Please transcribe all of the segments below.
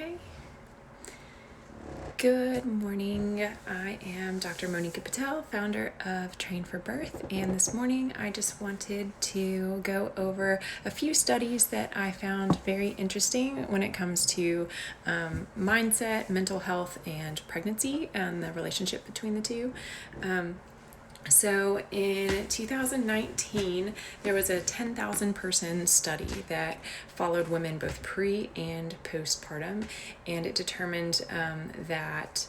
Okay. Good morning. I am Dr. Monica Patel, founder of Train for Birth, and this morning I just wanted to go over a few studies that I found very interesting when it comes to mindset, mental health, and pregnancy and the relationship between the two. So in 2019, there was a 10,000 person study that followed women both pre and postpartum, and it determined that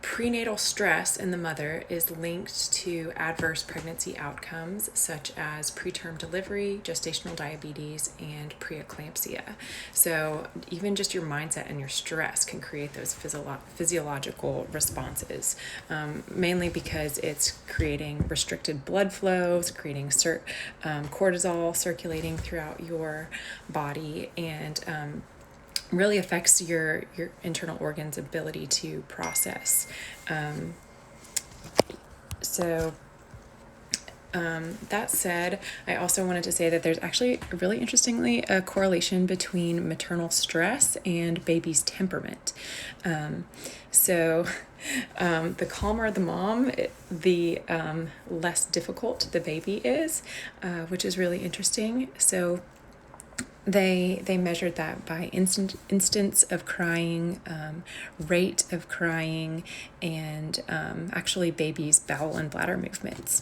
prenatal stress in the mother is linked to adverse pregnancy outcomes such as preterm delivery, gestational diabetes, and preeclampsia. So even just your mindset and your stress can create those physiological responses, mainly because it's creating restricted blood flows, creating cortisol circulating throughout your body, and really affects your internal organs' ability to process. That said, I also wanted to say that there's actually really interestingly a correlation between maternal stress and baby's temperament. The calmer the mom, the less difficult the baby is, which is really interesting. So they measured that by instance of crying, rate of crying, and actually baby's bowel and bladder movements.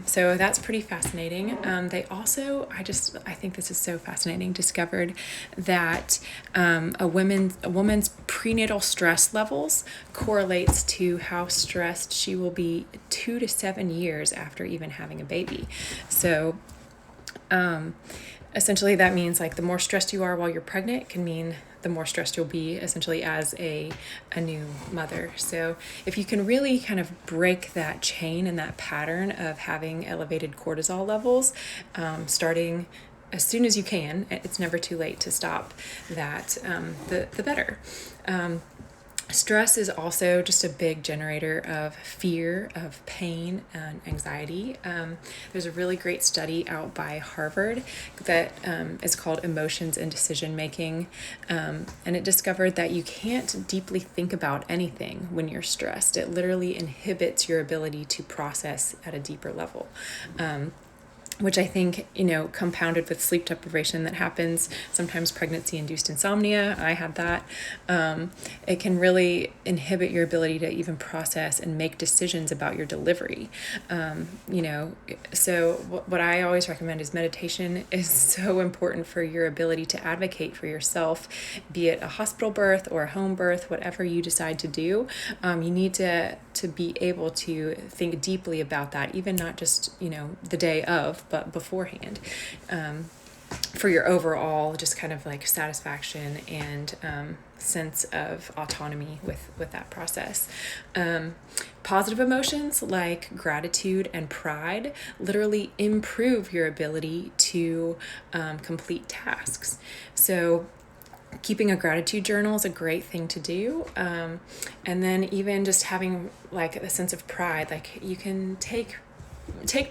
So that's pretty fascinating. They also, I think this is so fascinating, discovered that a woman's prenatal stress levels correlates to how stressed she will be 2 to 7 years after even having a baby. So essentially, that means like the more stressed you are while you're pregnant can mean the more stressed you'll be essentially as a new mother. So if you can really kind of break that chain and that pattern of having elevated cortisol levels, starting as soon as you can, it's never too late to stop that, the better. Stress is also just a big generator of fear, of pain, and anxiety. There's a really great study out by Harvard that is called Emotions and Decision Making, and it discovered that you can't deeply think about anything when you're stressed. It literally inhibits your ability to process at a deeper level. Which I think, compounded with sleep deprivation that happens, sometimes pregnancy-induced insomnia, I had that, it can really inhibit your ability to even process and make decisions about your delivery. So what I always recommend is meditation is so important for your ability to advocate for yourself, be it a hospital birth or a home birth, whatever you decide to do. You need to be able to think deeply about that, even not just, the day of, but beforehand, for your overall just kind of like satisfaction and sense of autonomy with that process. Positive emotions like gratitude and pride literally improve your ability to complete tasks. So keeping a gratitude journal is a great thing to do. And then even just having like a sense of pride, like you can take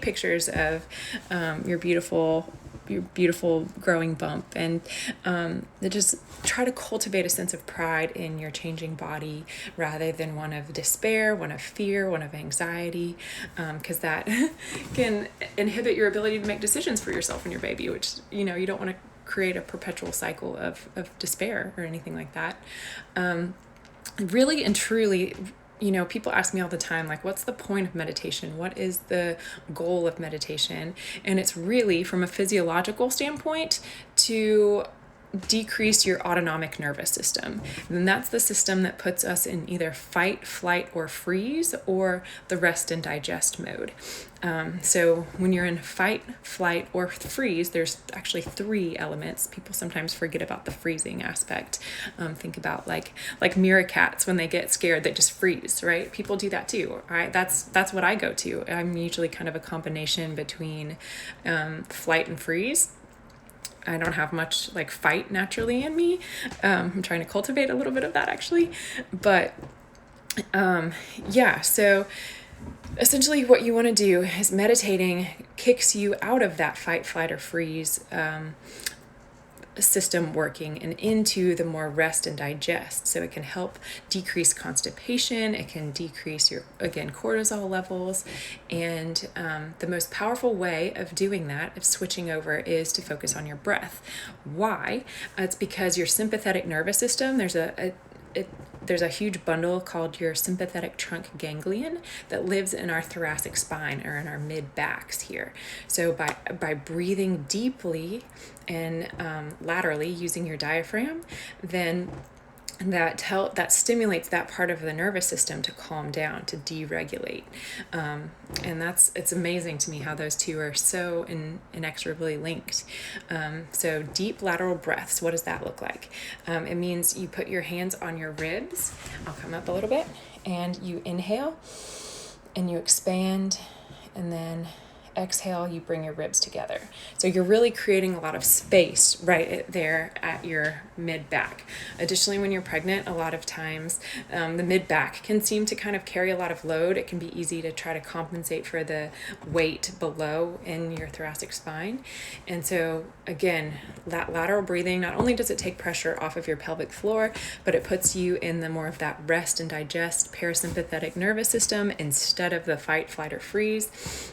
pictures of your beautiful growing bump, and just try to cultivate a sense of pride in your changing body rather than one of despair, one of fear, one of anxiety, because that can inhibit your ability to make decisions for yourself and your baby, which you don't want to create a perpetual cycle of despair or anything like that. Really and truly, people ask me all the time, like, what's the point of meditation? What is the goal of meditation? And it's really, from a physiological standpoint, to decrease your autonomic nervous system. And that's the system that puts us in either fight, flight, or freeze, or the rest and digest mode. So when you're in fight, flight, or freeze, there's actually 3 elements. People sometimes forget about the freezing aspect. Think about like meerkats, when they get scared, they just freeze, right? People do that too, right? That's what I go to. I'm usually kind of a combination between flight and freeze. I don't have much like fight naturally in me. I'm trying to cultivate a little bit of that actually. But so essentially what you want to do is meditating kicks you out of that fight, flight, or freeze system working and into the more rest and digest. So it can help decrease constipation. It can decrease your, again, cortisol levels. And the most powerful way of doing that, of switching over, is to focus on your breath. Why? It's because your sympathetic nervous system, there's a huge bundle called your sympathetic trunk ganglion that lives in our thoracic spine, or in our mid backs here. So by breathing deeply and laterally using your diaphragm, then that stimulates that part of the nervous system to calm down, to deregulate. And it's amazing to me how those two are so inexorably linked. So deep lateral breaths, what does that look like? It means you put your hands on your ribs. I'll come up a little bit, and you inhale and you expand, and then exhale, you bring your ribs together. So you're really creating a lot of space right there at your mid back. Additionally, when you're pregnant, a lot of times the mid back can seem to kind of carry a lot of load. It can be easy to try to compensate for the weight below in your thoracic spine. And so again, that lateral breathing, not only does it take pressure off of your pelvic floor, but it puts you in the more of that rest and digest parasympathetic nervous system instead of the fight, flight, or freeze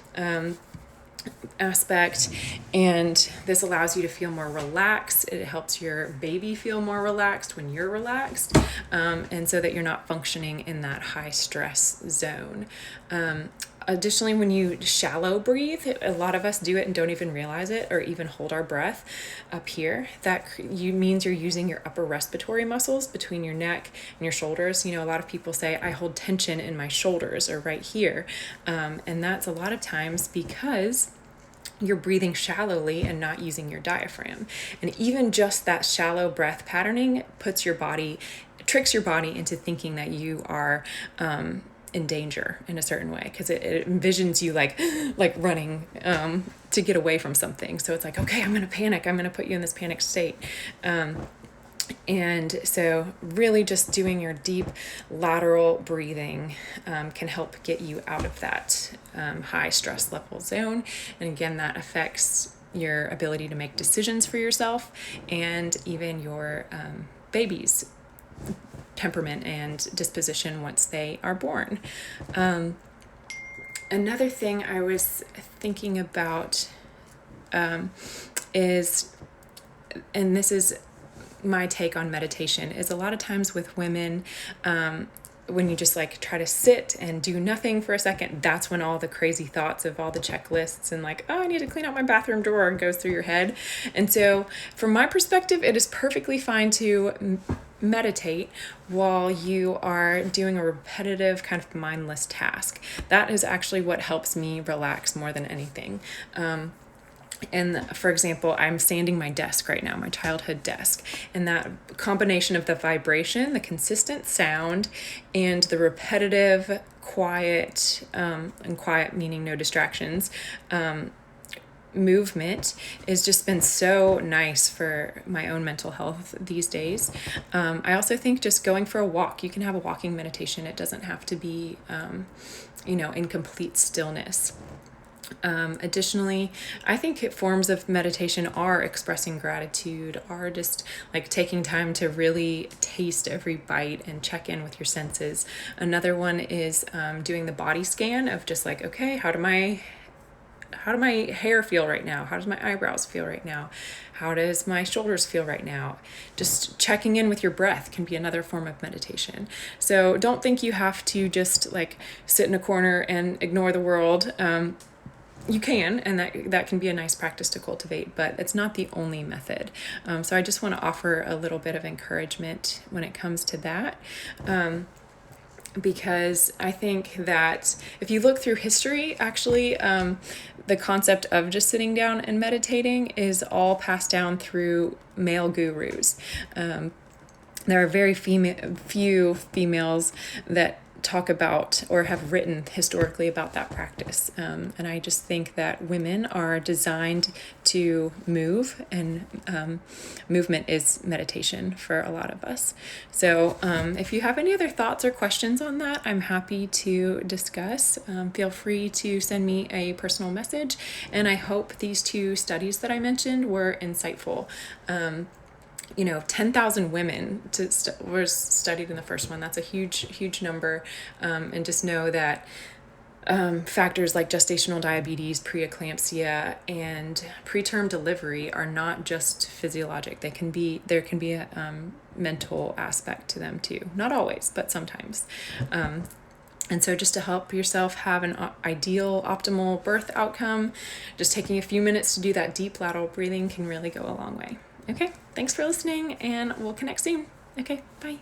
aspect. And this allows you to feel more relaxed. It helps your baby feel more relaxed when you're relaxed, and so that you're not functioning in that high stress zone. Additionally, when you shallow breathe, a lot of us do it and don't even realize it, or even hold our breath up here. That means you're using your upper respiratory muscles between your neck and your shoulders. A lot of people say, I hold tension in my shoulders, or right here. And that's a lot of times because you're breathing shallowly and not using your diaphragm. And even just that shallow breath patterning tricks your body into thinking that you are in danger in a certain way, because it envisions you like running to get away from something. So it's like, okay, I'm going to panic. I'm going to put you in this panic state. And so really just doing your deep lateral breathing can help get you out of that high stress level zone. And again, that affects your ability to make decisions for yourself, and even your baby's temperament and disposition once they are born. Another thing I was thinking about is, and this is my take on meditation, is a lot of times with women, when you just like try to sit and do nothing for a second, that's when all the crazy thoughts of all the checklists and like, oh, I need to clean out my bathroom drawer, goes through your head. And so from my perspective, it is perfectly fine to meditate while you are doing a repetitive kind of mindless task. That is actually what helps me relax more than anything. And for example, I'm sanding my desk right now, my childhood desk, and that combination of the vibration, the consistent sound, and the repetitive quiet, and quiet meaning no distractions, movement has just been so nice for my own mental health these days. I also think just going for a walk, you can have a walking meditation. It doesn't have to be, in complete stillness. Additionally, I think forms of meditation are expressing gratitude, are just like taking time to really taste every bite and check in with your senses. Another one is doing the body scan of just like, okay, how do my hair feel right now? How does my eyebrows feel right now? How does my shoulders feel right now? Just checking in with your breath can be another form of meditation. So don't think you have to just like sit in a corner and ignore the world. You can, and that can be a nice practice to cultivate, but it's not the only method. So I just want to offer a little bit of encouragement when it comes to that. Because I think that if you look through history, actually, the concept of just sitting down and meditating is all passed down through male gurus. There are very few females that talk about or have written historically about that practice. And I just think that women are designed to move, and movement is meditation for a lot of us. So if you have any other thoughts or questions on that, I'm happy to discuss. Feel free to send me a personal message. And I hope these 2 studies that I mentioned were insightful. 10,000 women were studied in the first one. That's a huge number. And just know that factors like gestational diabetes, preeclampsia, and preterm delivery are not just physiologic. There can be a mental aspect to them too. Not always, but sometimes. And so just to help yourself have an ideal, optimal birth outcome, just taking a few minutes to do that deep lateral breathing can really go a long way. Okay, thanks for listening, and we'll connect soon. Okay, bye.